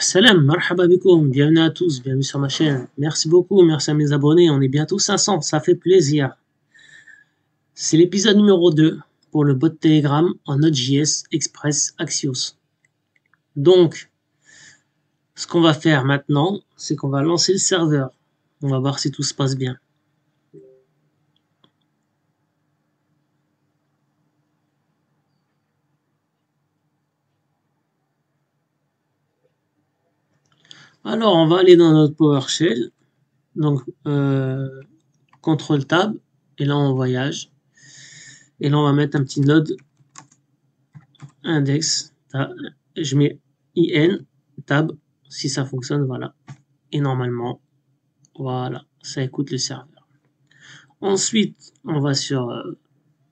Salam, marhaba bikoum, bienvenue à tous, bienvenue sur ma chaîne. Merci beaucoup, merci à mes abonnés, on est bientôt 500, ça fait plaisir. C'est l'épisode numéro 2 pour le bot Telegram en Node.js Express Axios. Donc, ce qu'on va faire maintenant, c'est qu'on va lancer le serveur. On va voir si tout se passe bien. Alors, on va aller dans notre PowerShell. Donc, CTRL Tab, et là on voyage. Et là on va mettre un petit node index. Je mets IN, tab, si ça fonctionne, voilà. Et normalement, voilà, ça écoute le serveur. Ensuite, on va sur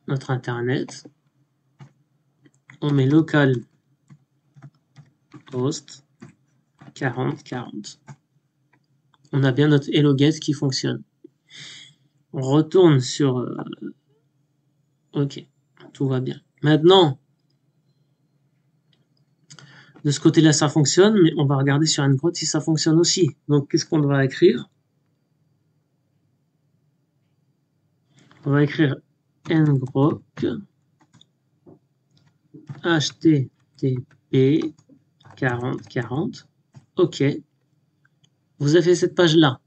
notre internet. On met local host 4040. On a bien notre hello get qui fonctionne. On retourne sur OK, tout va bien. Maintenant, de ce côté-là, ça fonctionne, mais on va regarder sur ngrok si ça fonctionne aussi. Donc, qu'est-ce qu'on va écrire? On va écrire ngrok http 4040. OK. Vous avez cette page-là.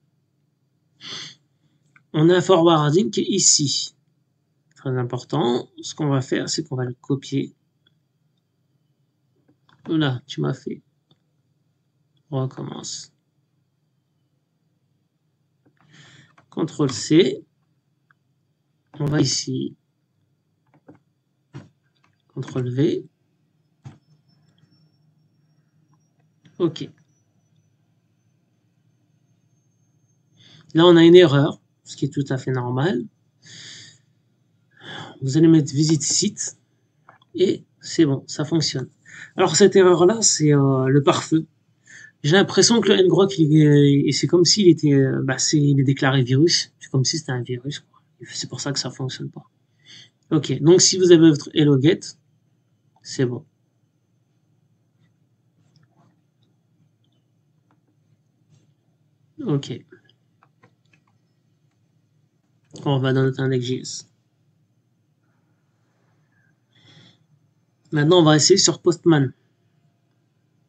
On a un forwarding qui est ici. Très important. Ce qu'on va faire, c'est qu'on va le copier. Oula, tu m'as fait. On recommence. CTRL-C. On va ici. CTRL-V. OK. Là, on a une erreur, ce qui est tout à fait normal. Vous allez mettre visite site et c'est bon, ça fonctionne. Alors cette erreur-là, c'est le pare-feu. J'ai l'impression que le ngrok, c'est comme s'il était, il est déclaré virus. C'est comme si c'était un virus. C'est pour ça que ça fonctionne pas. Ok, donc si vous avez votre hello get, c'est bon. Ok. On va dans notre index.js. Maintenant, on va essayer sur Postman.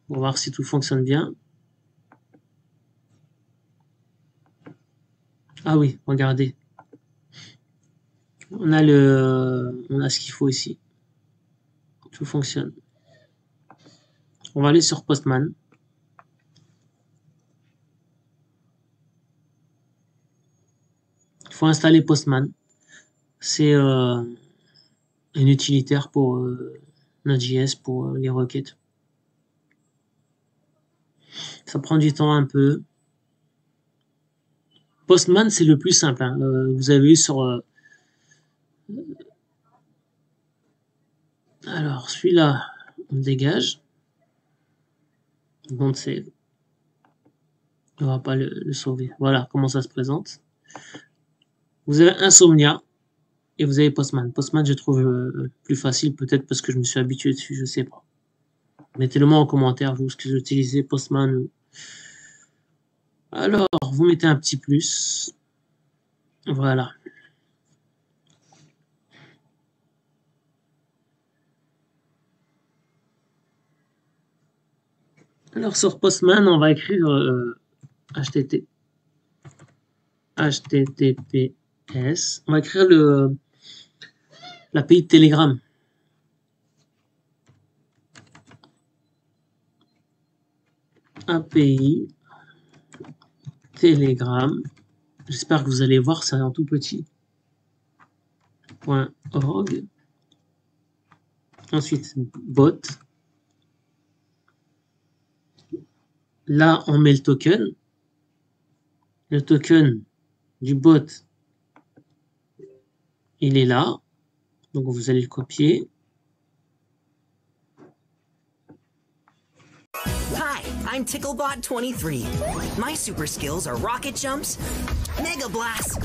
On va voir si tout fonctionne bien. Ah oui, regardez. On a ce qu'il faut ici. Tout fonctionne. On va aller sur Postman. Il faut installer Postman. C'est un utilitaire pour Node.js pour les requêtes. Ça prend du temps un peu. Postman, c'est le plus simple. Hein. Vous avez vu sur... Alors, celui-là, on le dégage. Don't save. On va pas le sauver. Voilà comment ça se présente. Vous avez Insomnia et vous avez Postman. Postman, je trouve plus facile, peut-être parce que je me suis habitué dessus, je sais pas. Mettez-le moi en commentaire, vous, ce que vous utilisez, Postman. Alors, vous mettez un petit plus. Voilà. Alors, sur Postman, on va écrire HTTPS. On va écrire l'API de Telegram. API Telegram. J'espère que vous allez voir, c'est en tout petit. .org. Ensuite, bot. Là, on met le token. Le token du bot, il est là. Donc, vous allez le copier. Hi, I'm Ticklebot23. My super skills are rocket jumps, mega blasts,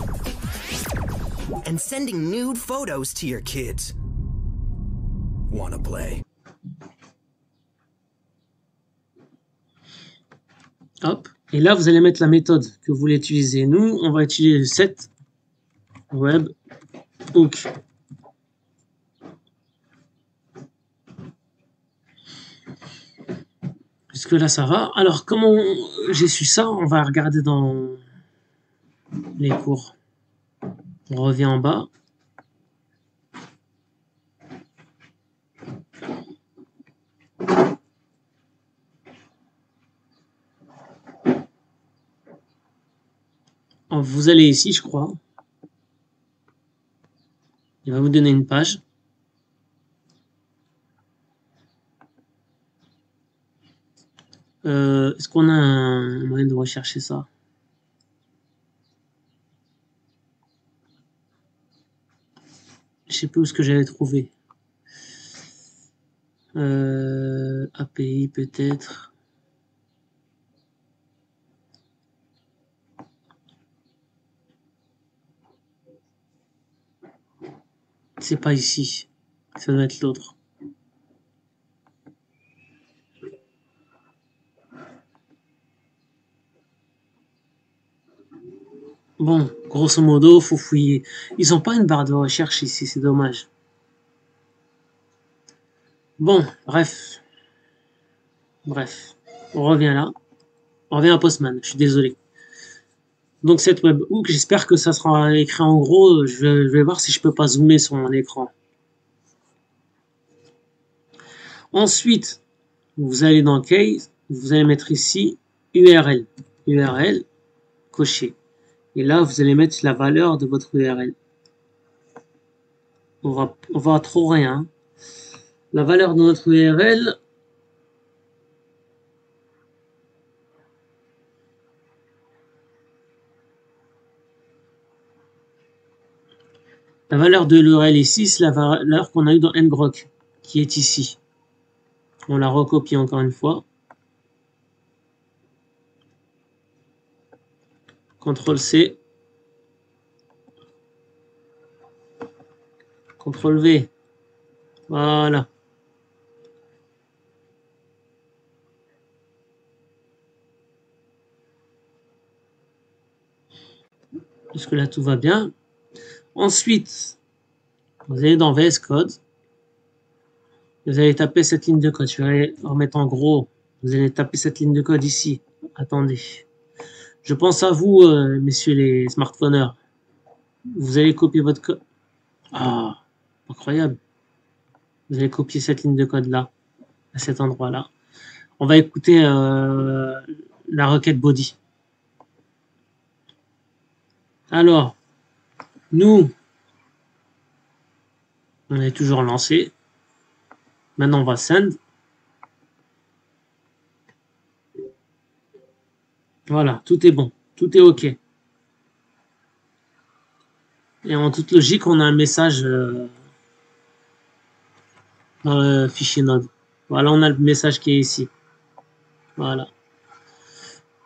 and sending nude photos to your kids. Wanna play? Hop. Et là, vous allez mettre la méthode que vous voulez utiliser. Nous, on va utiliser le set webhook. Jusque là, ça va. Alors, comment j'ai su ça? On va regarder dans les cours. On revient en bas. Vous allez ici, je crois. Il va vous donner une page. Est-ce qu'on a un moyen de rechercher ça? Je sais plus où ce que j'avais trouvé. API peut-être. C'est pas ici. Ça doit être l'autre. Bon, grosso modo, faut fouiller. Ils ont pas une barre de recherche ici, c'est dommage. Bon, bref. On revient là. On revient à Postman, je suis désolé. Donc cette webhook, j'espère que ça sera écrit en gros. Je vais voir si je peux pas zoomer sur mon écran. Ensuite, vous allez dans Case, vous allez mettre ici URL. URL, coché. Et là, vous allez mettre la valeur de votre URL. On va trop rien. La valeur de notre URL, la valeur de l'URL ici, c'est la valeur qu'on a eu dans ngrok, qui est ici. On la recopie encore une fois. CTRL-C. CTRL-V. Voilà. Jusque là, tout va bien. Ensuite, vous allez dans VS Code. Vous allez taper cette ligne de code. Je vais remettre en gros. Vous allez taper cette ligne de code ici. Attendez. Je pense à vous, messieurs les smartphoneurs. Vous allez copier votre code. Ah, incroyable. Vous allez copier cette ligne de code là, à cet endroit-là. On va écouter la requête body. Alors, nous, on est toujours lancé. Maintenant, on va send. Voilà, tout est bon. Tout est OK. Et en toute logique, on a un message dans le fichier Node. Voilà, on a le message qui est ici. Voilà.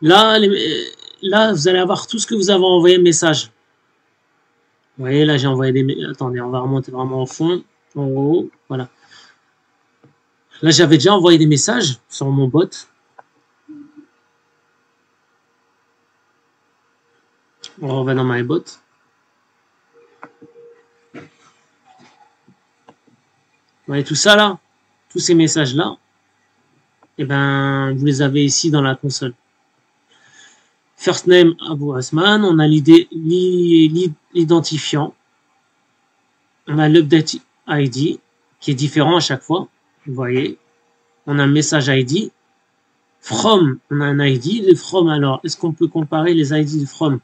Là, vous allez avoir tout ce que vous avez envoyé message. Vous voyez, là, j'ai envoyé des... Attendez, on va remonter vraiment au fond, en haut. Voilà. Là, j'avais déjà envoyé des messages sur mon bot. On revient dans MyBot. Vous voyez tout ça là, tous ces messages là, et ben vous les avez ici dans la console. First name Abou Asman, on a l'identifiant, on a l'update ID qui est différent à chaque fois. Vous voyez, on a un message ID. From, on a un ID de from. Alors, est-ce qu'on peut comparer les ID de from?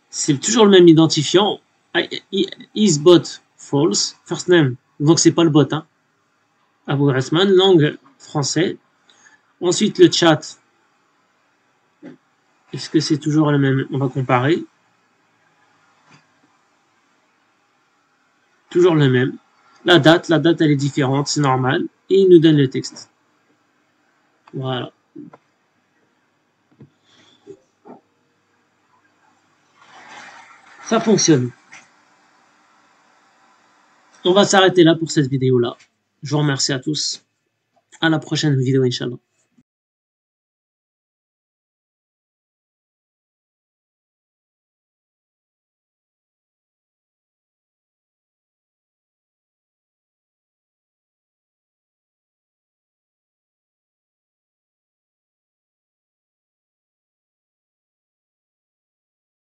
C'est toujours le même identifiant. IsBot false, first name. Donc c'est pas le bot, hein. Abou Asman, langue français. Ensuite le chat. Est-ce que c'est toujours le même? On va comparer. Toujours le même. La date elle est différente, c'est normal. Et il nous donne le texte. Voilà. Ça fonctionne. On va s'arrêter là pour cette vidéo-là. Je vous remercie à tous. À la prochaine vidéo, Inch'Allah.